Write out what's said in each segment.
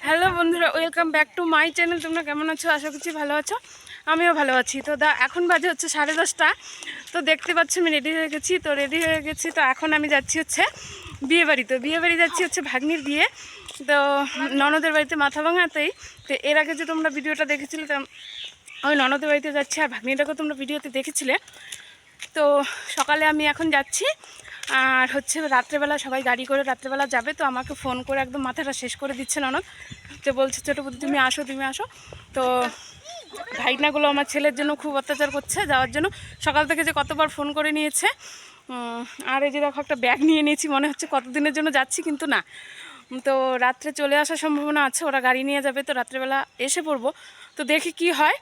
Hello বন্ধুরা, welcome back to my channel. তোমরা কেমন আছো? আশা করছি ভালো আছো। আমিও ভালো আছি। তো এখন বাজে হচ্ছে 10:30। তো দেখতে পাচ্ছ আমি রেডি হয়ে গেছি। তো এখন আমি যাচ্ছি হচ্ছে বিয়েবাড়ি। তো বিয়েবাড়ি যাচ্ছি হচ্ছে ভাগ্নির বিয়ে। তো ননদের বাড়িতে মাথাভাঙাতেই। তো এর আগে যে তোমরা ভিডিওটা দেখেছিলে, তো ওই ননদের বাড়িতে যাচ্ছি। আর ভাগ্নিটাকে তোমরা ভিডিওতে দেখেছিলে। তো সকালে আমি এখন যাচ্ছি। আর হচ্ছে রাত্রেবেলা সবাই গাড়ি করে রাত্রেবেলা যাবে। তো আমাকে ফোন করে একদম মাথাটা শেষ করে দিচ্ছে ননদ, যে বলছে ছোটো বৌদি তুমি আসো। তো ভাইনাগুলো আমার ছেলের জন্য খুব অত্যাচার করছে যাওয়ার জন্য। সকাল থেকে যে কতবার ফোন করে নিয়েছে। আর এই যে দেখো একটা ব্যাগ নিয়ে নিয়েছি, মনে হচ্ছে কতদিনের জন্য যাচ্ছি, কিন্তু না। তো রাত্রে চলে আসার সম্ভাবনা আছে, ওরা গাড়ি নিয়ে যাবে। তো রাত্রেবেলা এসে পড়বো। তো দেখি কি হয়।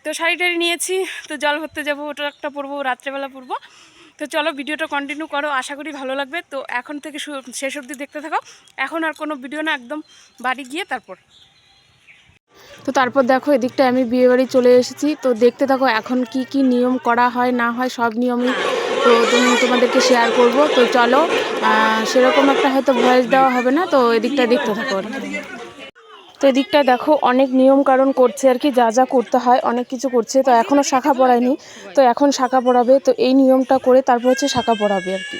তো শাড়ি টাড়ি নিয়েছি, তো জল ভরতে যাবো, ওটা একটা পরবো, রাত্রেবেলা পরবো। তো চলো ভিডিওটা কন্টিনিউ করো, আশা করি ভালো লাগবে। তো এখন থেকে শেষ অবধি দেখতে থাকো। এখন আর কোনো ভিডিও না, একদম বাড়ি গিয়ে তারপর। তো তারপর দেখো এদিকটা আমি বিয়েবাড়ি চলে এসেছি। তো দেখতে থাকো এখন কি কি নিয়ম করা হয় না হয়, সব নিয়মই তো তোমাদেরকে শেয়ার করব। তো চলো, সেরকম একটা হয়তো ভয়েস দেওয়া হবে না, তো এদিকটা দেখতে থাকো। তো এদিকটা দেখো অনেক নিয়ম কারণ করছে আর কি, যা যা করতে হয় অনেক কিছু করছে। তো এখনও শাখা পড়ায়নি, তো এখন শাখা পড়াবে। তো এই নিয়মটা করে তারপর হচ্ছে শাখা পড়াবে আর কি।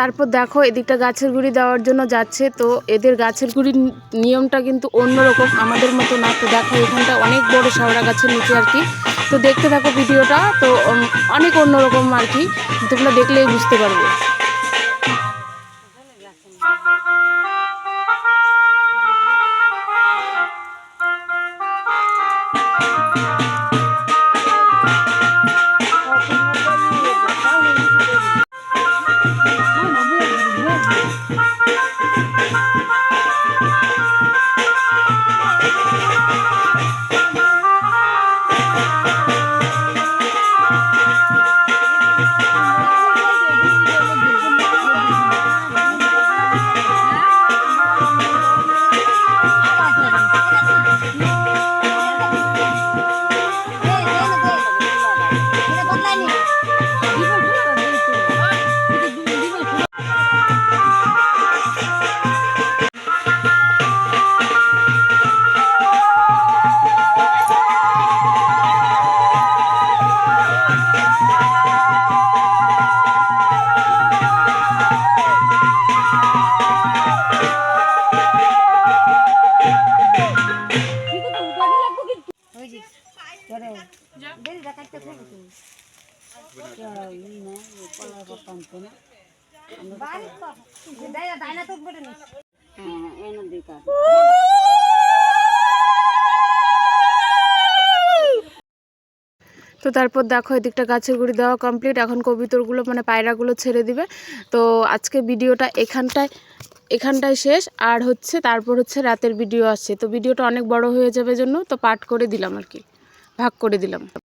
তারপর দেখো এদিকটা গাছের গুঁড়ি দেওয়ার জন্য যাচ্ছে। তো এদের গাছের গুঁড়ির নিয়মটা কিন্তু অন্যরকম, আমাদের মতো না। তো দেখো এখানটা অনেক বড় শেওড়া গাছের নিচে আর কি। তো দেখতে থাকো ভিডিওটা, তো অনেক অন্যরকম আর কি, তোমরা দেখলেই বুঝতে পারবে। তো তারপর দেখো এদিকটা গাছের গুঁড়ি দেওয়া কমপ্লিট। এখন কবুতরগুলো মানে পায়রাগুলো ছেড়ে দিবে। তো আজকে ভিডিওটা এখানটায় শেষ। আর হচ্ছে তারপর হচ্ছে রাতের ভিডিও আসছে। তো ভিডিওটা অনেক বড় হয়ে যাবে জন্য তো পার্ট করে দিলাম আর কি, ভাগ করে দিলাম।